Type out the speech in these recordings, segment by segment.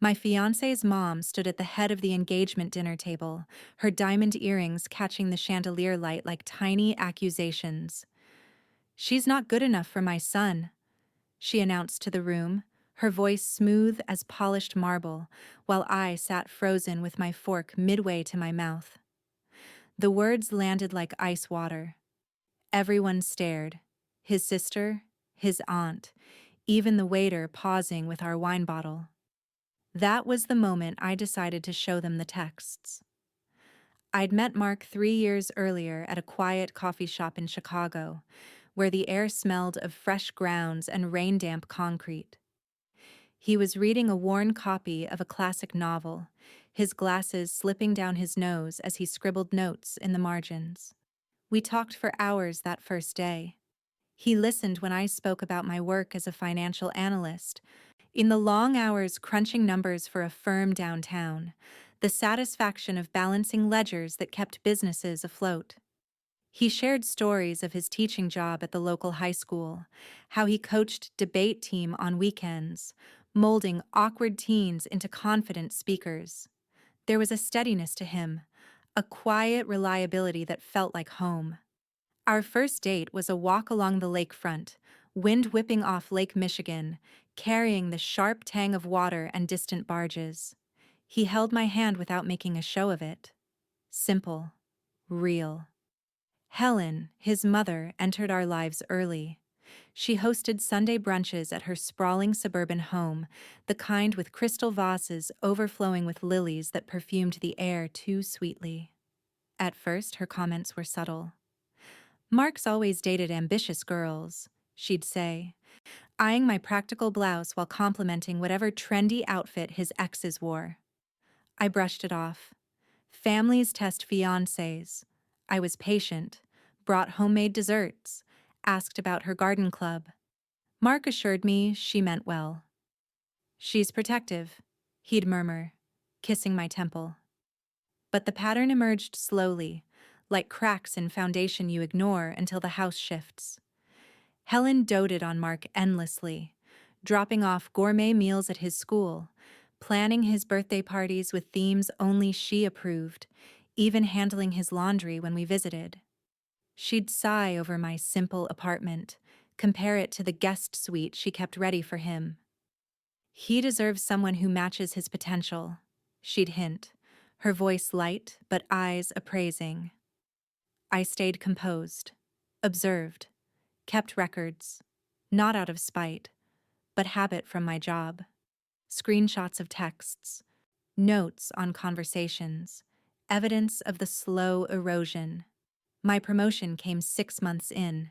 My fiancé's mom stood at the head of the engagement dinner table, her diamond earrings catching the chandelier light like tiny accusations. "She's not good enough for my son," she announced to the room, her voice smooth as polished marble, while I sat frozen with my fork midway to my mouth. The words landed like ice water. Everyone stared. His sister, his aunt, even the waiter pausing with our wine bottle. That was the moment I decided to show them the texts. I'd met Mark 3 years earlier at a quiet coffee shop in Chicago, where the air smelled of fresh grounds and rain-damp concrete. He was reading a worn copy of a classic novel, his glasses slipping down his nose as he scribbled notes in the margins. We talked for hours that first day. He listened when I spoke about my work as a financial analyst, in the long hours crunching numbers for a firm downtown, the satisfaction of balancing ledgers that kept businesses afloat. He shared stories of his teaching job at the local high school, how he coached debate team on weekends, molding awkward teens into confident speakers. There was a steadiness to him, a quiet reliability that felt like home. Our first date was a walk along the lakefront, wind whipping off Lake Michigan, carrying the sharp tang of water and distant barges. He held my hand without making a show of it. Simple. Real. Helen, his mother, entered our lives early. She hosted Sunday brunches at her sprawling suburban home, the kind with crystal vases overflowing with lilies that perfumed the air too sweetly. At first, her comments were subtle. "Mark's always dated ambitious girls," she'd say, eyeing my practical blouse while complimenting whatever trendy outfit his exes wore. I brushed it off. Families test fiancés. I was patient, brought homemade desserts, asked about her garden club. Mark assured me she meant well. "She's protective," he'd murmur, kissing my temple. But the pattern emerged slowly, like cracks in foundation you ignore until the house shifts. Helen doted on Mark endlessly, dropping off gourmet meals at his school, planning his birthday parties with themes only she approved, even handling his laundry when we visited. She'd sigh over my simple apartment, compare it to the guest suite she kept ready for him. "He deserves someone who matches his potential," she'd hint, her voice light but eyes appraising. I stayed composed, observed, kept records, not out of spite, but habit from my job. Screenshots of texts, notes on conversations, evidence of the slow erosion. My promotion came 6 months in.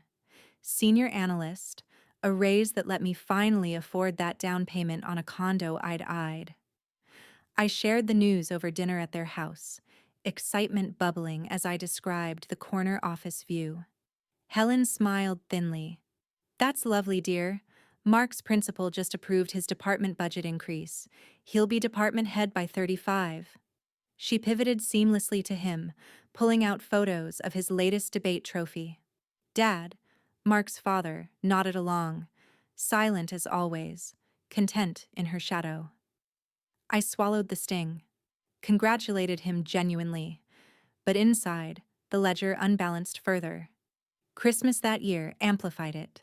Senior analyst, a raise that let me finally afford that down payment on a condo I'd eyed. I shared the news over dinner at their house, excitement bubbling as I described the corner office view. Helen smiled thinly. "That's lovely, dear. Mark's principal just approved his department budget increase. He'll be department head by 35. She pivoted seamlessly to him, pulling out photos of his latest debate trophy. Dad, Mark's father, nodded along, silent as always, content in her shadow. I swallowed the sting, congratulated him genuinely, but inside, the ledger unbalanced further. Christmas that year amplified it.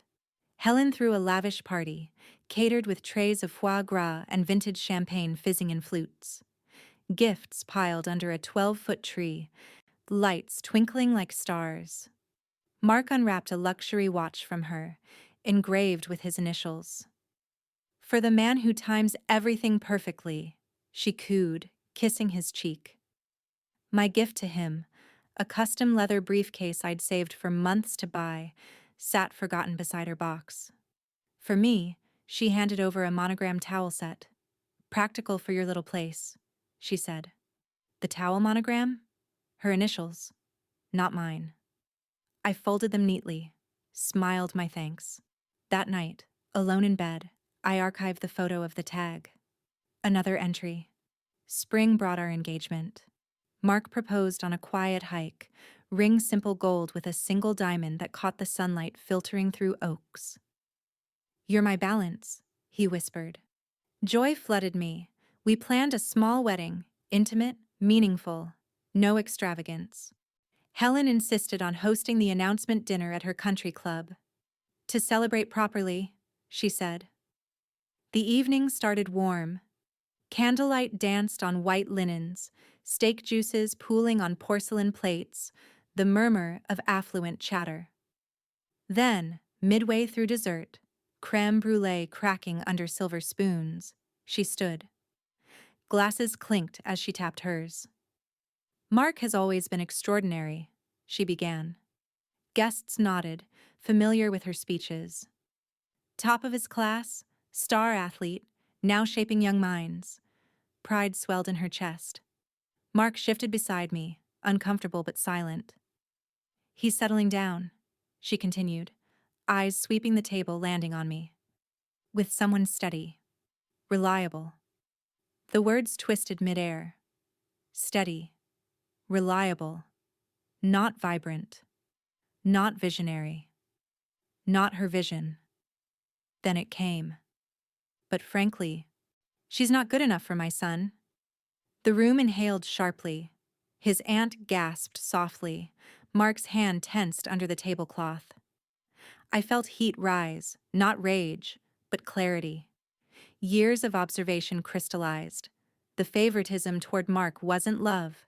Helen threw a lavish party, catered with trays of foie gras and vintage champagne fizzing in flutes. Gifts piled under a 12-foot tree, lights twinkling like stars. Mark unwrapped a luxury watch from her, engraved with his initials. "For the man who times everything perfectly," she cooed, kissing his cheek. My gift to him, a custom leather briefcase I'd saved for months to buy, sat forgotten beside her box. For me, she handed over a monogram towel set. "Practical for your little place," she said. The towel monogram? Her initials, not mine. I folded them neatly, smiled my thanks. That night, alone in bed, I archived the photo of the tag. Another entry. Spring brought our engagement. Mark proposed on a quiet hike, ring simple gold with a single diamond that caught the sunlight filtering through oaks. "You're my balance," he whispered. Joy flooded me, We planned a small wedding, intimate, meaningful, no extravagance. Helen insisted on hosting the announcement dinner at her country club. To celebrate properly, she said. The evening started warm. Candlelight danced on white linens, steak juices pooling on porcelain plates, the murmur of affluent chatter. Then, midway through dessert, crème brûlée cracking under silver spoons, she stood. Glasses clinked as she tapped hers. Mark has always been extraordinary, she began. Guests nodded, familiar with her speeches. Top of his class, star athlete, now shaping young minds. Pride swelled in her chest. Mark shifted beside me, uncomfortable but silent. He's settling down, she continued, eyes sweeping the table, landing on me. With someone steady, reliable. The words twisted midair. Steady, reliable, not vibrant, not visionary, not her vision. Then it came. But frankly, she's not good enough for my son. The room inhaled sharply. His aunt gasped softly. Mark's hand tensed under the tablecloth. I felt heat rise, not rage, but clarity. Years of observation crystallized. The favoritism toward Mark wasn't love.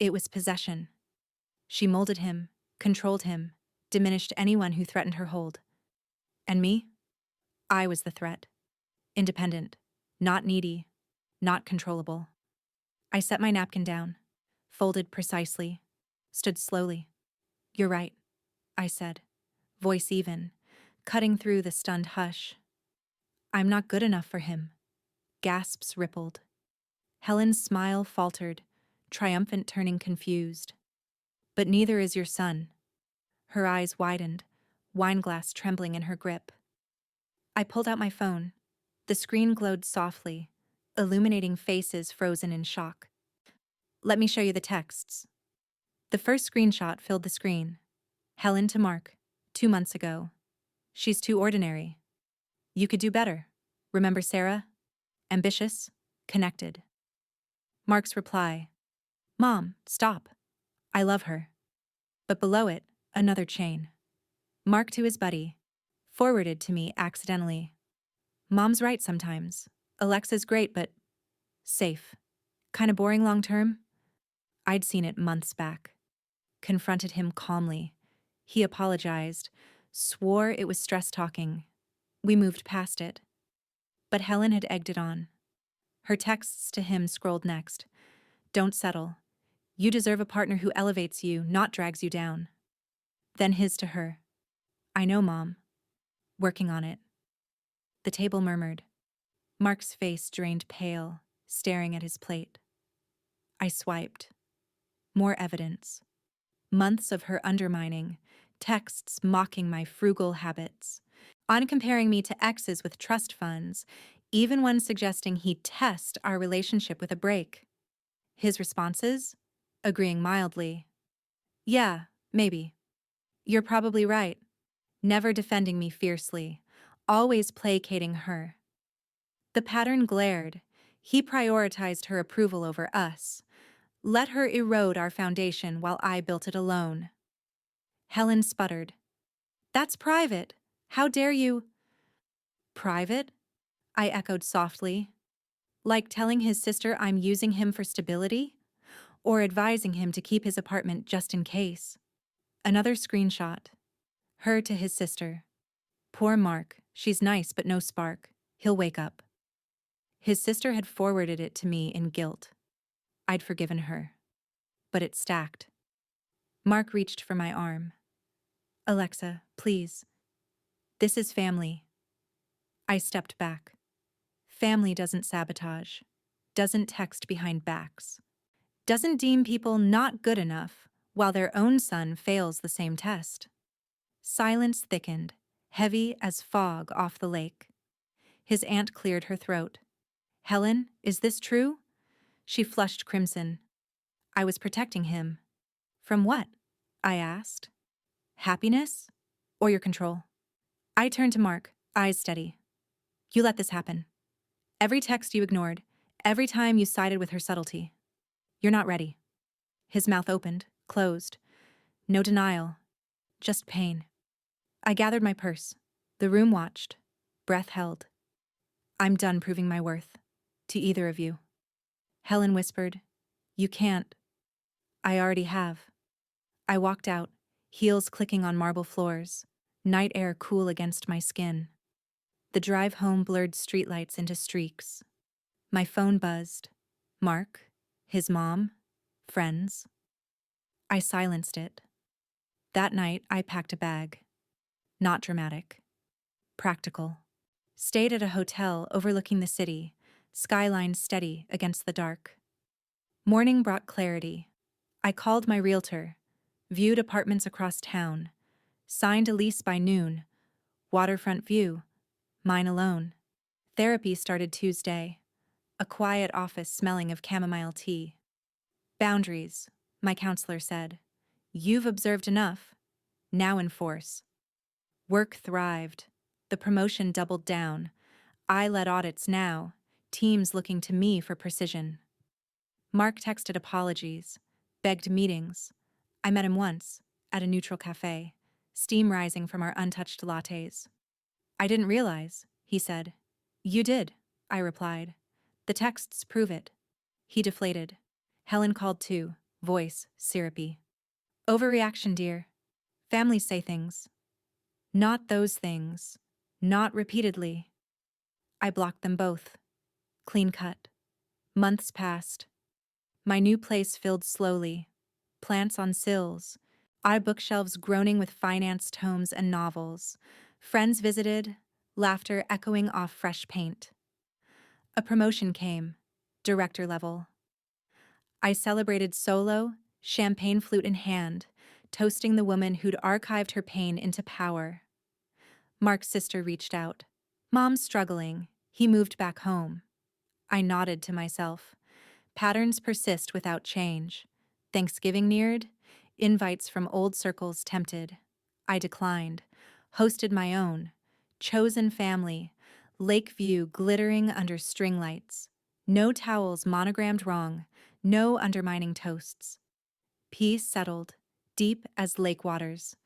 It was possession. She molded him, controlled him, diminished anyone who threatened her hold. And me? I was the threat. Independent, not needy, not controllable. I set my napkin down, folded precisely, stood slowly. You're right, I said, voice even, cutting through the stunned hush. I'm not good enough for him. Gasps rippled. Helen's smile faltered, triumphant turning confused. But neither is your son. Her eyes widened, wineglass trembling in her grip. I pulled out my phone. The screen glowed softly, illuminating faces frozen in shock. Let me show you the texts. The first screenshot filled the screen. Helen to Mark, 2 months ago. She's too ordinary. You could do better. Remember Sarah? Ambitious, connected. Mark's reply. Mom, stop. I love her. But below it, another chain. Mark to his buddy. Forwarded to me accidentally. Mom's right sometimes. Alexa's great, but safe. Kinda boring long term? I'd seen it months back. Confronted him calmly. He apologized, swore it was stress talking. We moved past it. But Helen had egged it on. Her texts to him scrolled next. Don't settle. You deserve a partner who elevates you, not drags you down. Then his to her. I know, Mom. Working on it. The table murmured. Mark's face drained pale, staring at his plate. I swiped. More evidence. Months of her undermining, texts mocking my frugal habits, on comparing me to exes with trust funds, even one suggesting he'd test our relationship with a break. His responses? Agreeing mildly. Yeah, maybe. You're probably right. Never defending me fiercely, always placating her. The pattern glared. He prioritized her approval over us. Let her erode our foundation while I built it alone. Helen sputtered. That's private. How dare you? Private? I echoed softly. Like telling his sister I'm using him for stability? Or advising him to keep his apartment just in case? Another screenshot. Her to his sister. Poor Mark, she's nice but no spark. He'll wake up. His sister had forwarded it to me in guilt. I'd forgiven her. But it stacked. Mark reached for my arm. Alexa, please. This is family. I stepped back. Family doesn't sabotage, doesn't text behind backs, doesn't deem people not good enough while their own son fails the same test. Silence thickened, heavy as fog off the lake. His aunt cleared her throat. Helen, is this true? She flushed crimson. I was protecting him. From what? I asked. Happiness? Or your control? I turned to Mark, eyes steady. You let this happen. Every text you ignored, Every time you sided with her subtlety. You're not ready. His mouth opened, closed. No denial, just pain. I gathered my purse. The room watched. Breath held. I'm done proving my worth. To either of you. Helen whispered, You can't. I already have. I walked out, heels clicking on marble floors, night air cool against my skin. The drive home blurred streetlights into streaks. My phone buzzed. Mark, his mom, friends. I silenced it. That night, I packed a bag. Not dramatic. Practical. Stayed at a hotel overlooking the city, skyline steady against the dark. Morning brought clarity. I called my realtor, viewed apartments across town, signed a lease by noon, waterfront view, mine alone. Therapy started Tuesday, a quiet office smelling of chamomile tea. Boundaries, my counselor said. You've observed enough. Now enforce. Work thrived. The promotion doubled down. I led audits now, teams looking to me for precision. Mark texted apologies, begged meetings. I met him once, at a neutral cafe, steam rising from our untouched lattes. I didn't realize, he said. You did, I replied. The texts prove it. He deflated. Helen called too, voice syrupy. Overreaction, dear. Families say things. Not those things. Not repeatedly. I blocked them both. Clean cut. Months passed. My new place filled slowly. Plants on sills. Odd bookshelves groaning with financed tomes and novels. Friends visited, laughter echoing off fresh paint. A promotion came, director level. I celebrated solo, champagne flute in hand, toasting the woman who'd archived her pain into power. Mark's sister reached out. Mom's struggling. He moved back home. I nodded to myself. Patterns persist without change. Thanksgiving neared. Invites from old circles tempted. I declined. Hosted my own. Chosen family. Lake view glittering under string lights. No towels monogrammed wrong. No undermining toasts. Peace settled, deep as lake waters.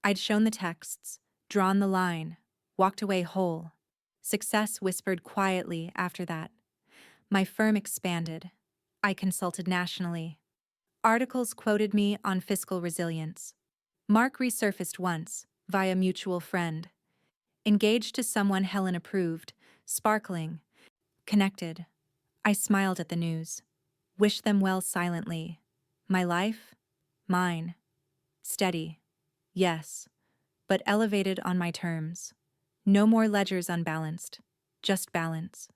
I'd shown the texts, drawn the line, walked away whole. Success whispered quietly after that. My firm expanded. I consulted nationally. Articles quoted me on fiscal resilience. Mark resurfaced once, via mutual friend. Engaged to someone Helen approved, sparkling, connected. I smiled at the news. Wished them well silently. My life? Mine. Steady. Yes. But elevated on my terms. No more ledgers unbalanced. Just balance.